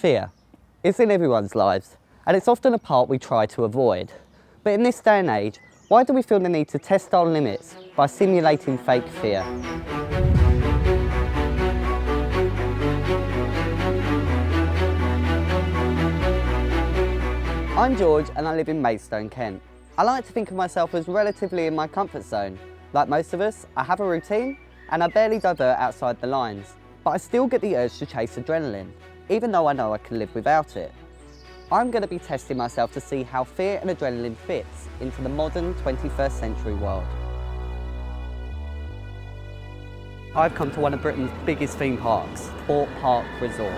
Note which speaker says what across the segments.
Speaker 1: Fear. It's in everyone's lives, and it's often a part we try to avoid. But in this day and age, why do we feel the need to test our limits by simulating fake fear? I'm George and I live in Maidstone, Kent. I like to think of myself as relatively in my comfort zone. Like most of us, I have a routine and I barely divert outside the lines. But I still get the urge to chase adrenaline, even though I know I can live without it. I'm going to be testing myself to see how fear and adrenaline fits into the modern 21st century world. I've come to one of Britain's biggest theme parks, Thorpe Park Resort.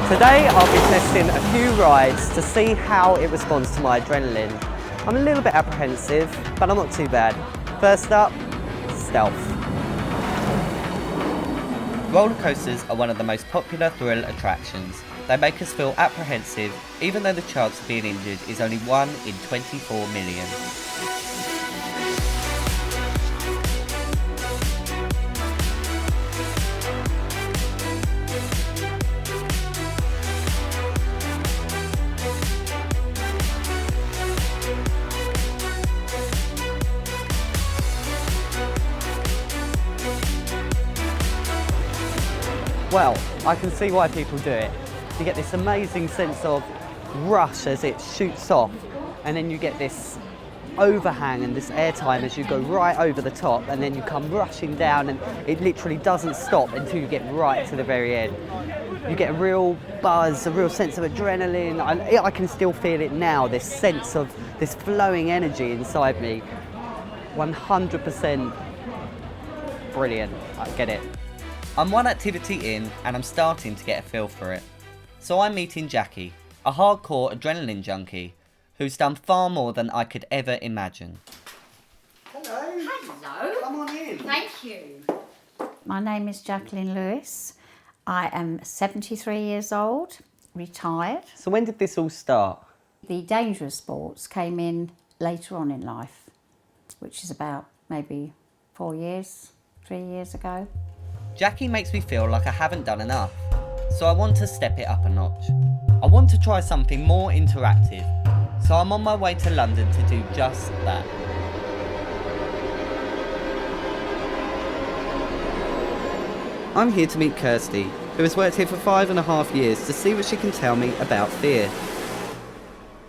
Speaker 1: Today I'll be testing a few rides to see how it responds to my adrenaline. I'm a little bit apprehensive, but I'm not too bad. First up, Stealth. Roller coasters are one of the most popular thrill attractions. They make us feel apprehensive, even though the chance of being injured is only 1 in 24 million. Well, I can see why people do it. You get this amazing sense of rush as it shoots off, and then you get this overhang and this airtime as you go right over the top, and then you come rushing down and it literally doesn't stop until you get right to the very end. You get a real buzz, a real sense of adrenaline. I can still feel it now, this sense of this flowing energy inside me. 100% brilliant, I get it. I'm one activity in and I'm starting to get a feel for it. So I'm meeting Jackie, a hardcore adrenaline junkie who's done far more than I could ever imagine. Hello.
Speaker 2: Hello.
Speaker 1: Come on in.
Speaker 2: Thank you.
Speaker 3: My name is Jacqueline Lewis. I am 73 years old, retired.
Speaker 1: So when did this all start?
Speaker 3: The dangerous sports came in later on in life, which is about maybe 3 years ago.
Speaker 1: Jackie makes me feel like I haven't done enough, so I want to step it up a notch. I want to try something more interactive, so I'm on my way to London to do just that. I'm here to meet Kirsty, who has worked here for 5.5 years to see what she can tell me about fear.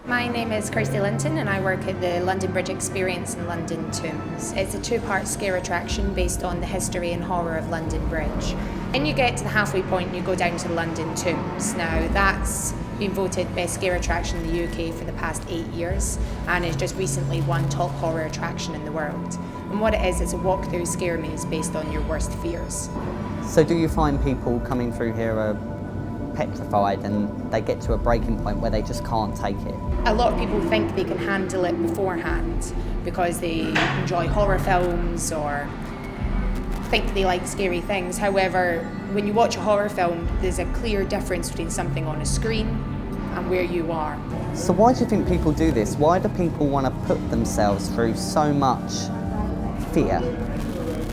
Speaker 4: My name is Kirsty Linton and I work at the London Bridge Experience in London Tombs. It's a 2-part scare attraction based on the history and horror of London Bridge. When you get to the halfway point, you go down to the London Tombs. Now that's been voted best scare attraction in the UK for the past 8 years, and it's just recently won top horror attraction in the world. And what it is, it's a walk-through scare maze based on your worst fears.
Speaker 1: So do you find people coming through here are petrified and they get to a breaking point where they just can't take it?
Speaker 4: A lot of people think they can handle it beforehand because they enjoy horror films or think they like scary things. However, when you watch a horror film, there's a clear difference between something on a screen and where you are.
Speaker 1: So why do you think people do this? Why do people want to put themselves through so much fear?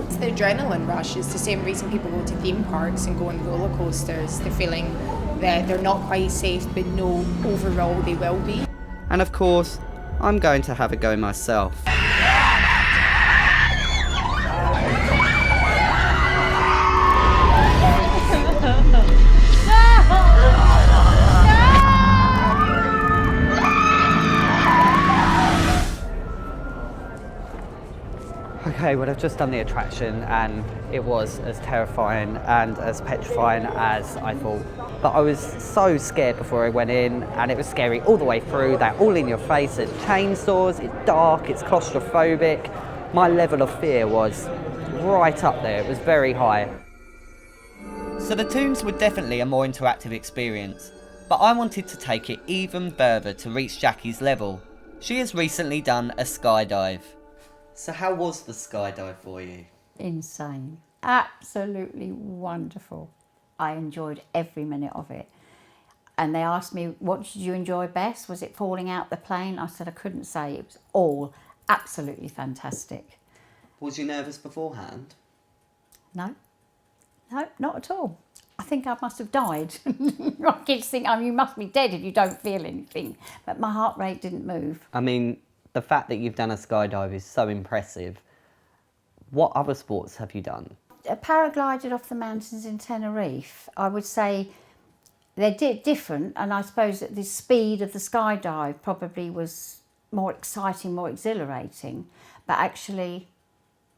Speaker 4: It's the adrenaline rush. It's the same reason people go to theme parks and go on roller coasters. They're feeling that they're not quite safe, but know overall they will be.
Speaker 1: And of course, I'm going to have a go myself. Okay, well I've just done the attraction and it was as terrifying and as petrifying as I thought. But I was so scared before I went in, and it was scary all the way through. They're all in your face, there's chainsaws, it's dark, it's claustrophobic. My level of fear was right up there, it was very high. So the Tombs were definitely a more interactive experience, but I wanted to take it even further to reach Jackie's level. She has recently done a skydive. So how was the skydive for you?
Speaker 3: Insane. Absolutely wonderful. I enjoyed every minute of it. And they asked me, what did you enjoy best? Was it falling out the plane? I said I couldn't say. It was all absolutely fantastic.
Speaker 1: Was you nervous beforehand?
Speaker 3: No, not at all. I think I must have died. Kids think, oh, you must be dead if you don't feel anything. But my heart rate didn't move.
Speaker 1: I mean, the fact that you've done a skydive is so impressive. What other sports have you done?
Speaker 3: I paraglided off the mountains in Tenerife. I would say they're different, and I suppose that the speed of the skydive probably was more exciting, more exhilarating. But actually,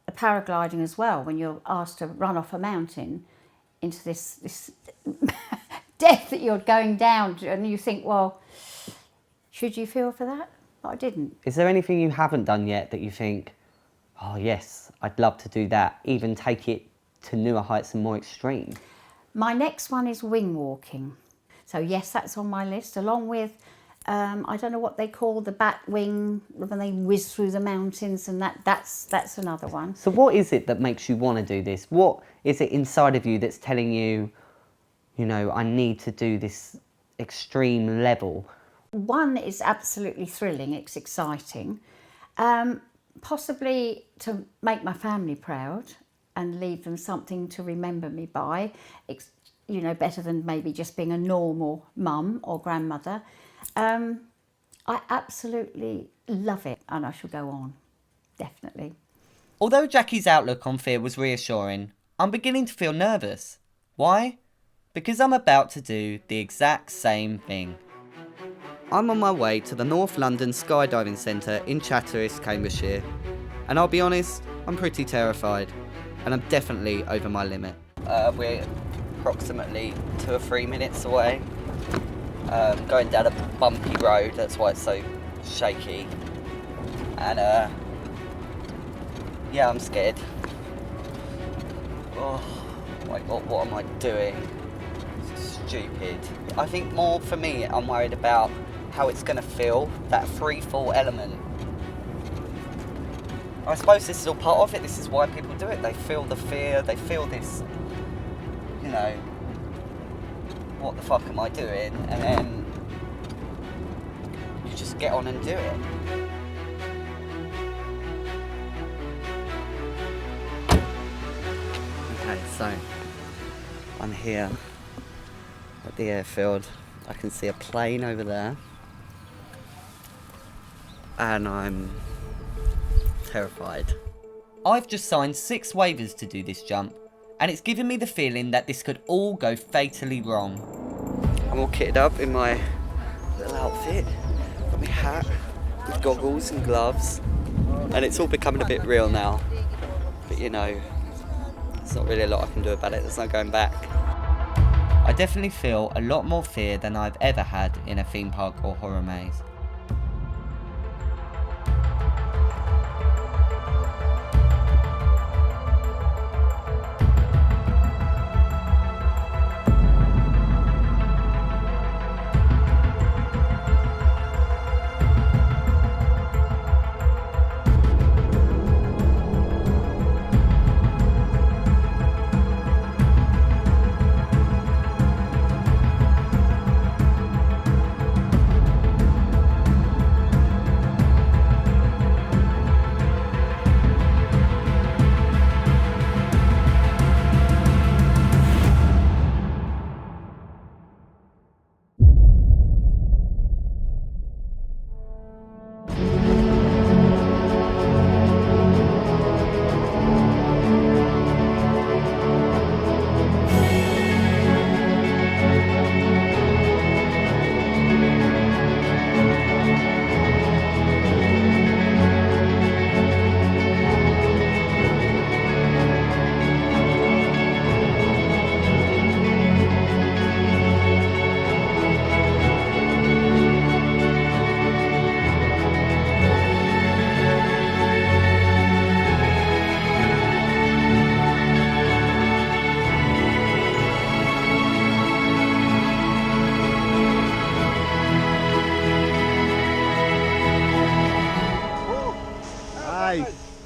Speaker 3: the paragliding as well, when you're asked to run off a mountain into this death that you're going down to, and you think, well, should you feel for that? But I didn't.
Speaker 1: Is there anything you haven't done yet that you think, oh yes, I'd love to do that, even take it to newer heights and more extreme?
Speaker 3: My next one is wing walking. So yes, that's on my list, along with, I don't know what they call the bat wing, when they whiz through the mountains, and that's another one.
Speaker 1: So what is it that makes you want to do this? What is it inside of you that's telling you, you know, I need to do this extreme level?
Speaker 3: One is absolutely thrilling, it's exciting. Possibly to make my family proud and leave them something to remember me by, you know, better than maybe just being a normal mum or grandmother. I absolutely love it, and I shall go on, definitely.
Speaker 1: Although Jackie's outlook on fear was reassuring, I'm beginning to feel nervous. Why? Because I'm about to do the exact same thing. I'm on my way to the North London Skydiving Centre in Chatteris, Cambridgeshire. And I'll be honest, I'm pretty terrified. And I'm definitely over my limit. We're approximately 2 or 3 minutes away. Going down a bumpy road, that's why it's so shaky. And yeah, I'm scared. Oh my god, what am I doing? It's stupid. I think more for me, I'm worried about how it's going to feel, that free fall element. I suppose this is all part of it. This is why people do it. They feel the fear, they feel this, you know, what the fuck am I doing? And then you just get on and do it. Okay, so I'm here at the airfield. I can see a plane over there. And I'm terrified. I've just signed 6 waivers to do this jump, and it's given me the feeling that this could all go fatally wrong. I'm all kitted up in my little outfit, got my hat, with goggles and gloves, and it's all becoming a bit real now. But you know, there's not really a lot I can do about it, there's no going back. I definitely feel a lot more fear than I've ever had in a theme park or horror maze.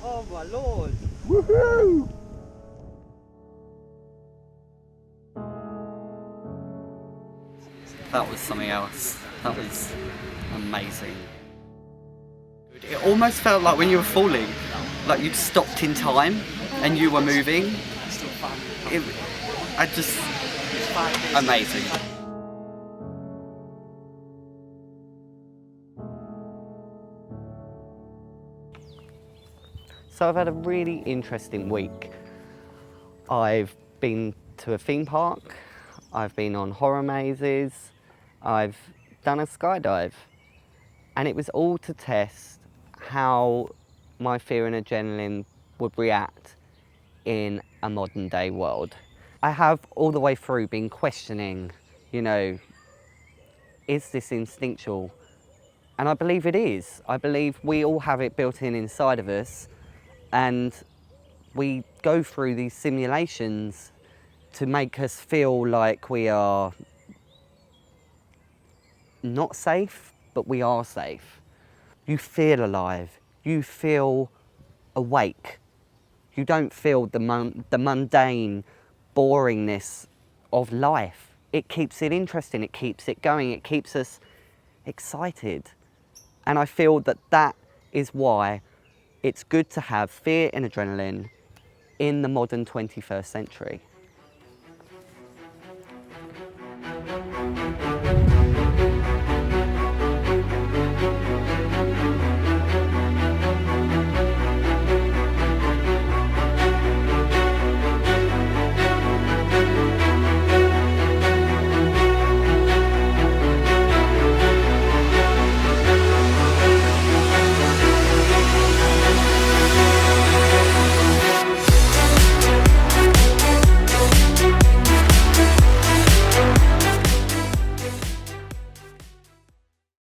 Speaker 1: Oh my lord!
Speaker 2: Woohoo!
Speaker 1: That was something else. That was amazing. It almost felt like when you were falling, like you'd stopped in time and you were moving. Amazing. So I've had a really interesting week. I've been to a theme park, I've been on horror mazes, I've done a skydive, and it was all to test how my fear and adrenaline would react in a modern day world. I have all the way through been questioning, you know, is this instinctual? And I believe it is. I believe we all have it built in inside of us, and we go through these simulations to make us feel like we are not safe, but we are safe. You feel alive, you feel awake. You don't feel the mundane boringness of life. It keeps it interesting, it keeps it going, it keeps us excited. And I feel that that is why it's good to have fear and adrenaline in the modern 21st century.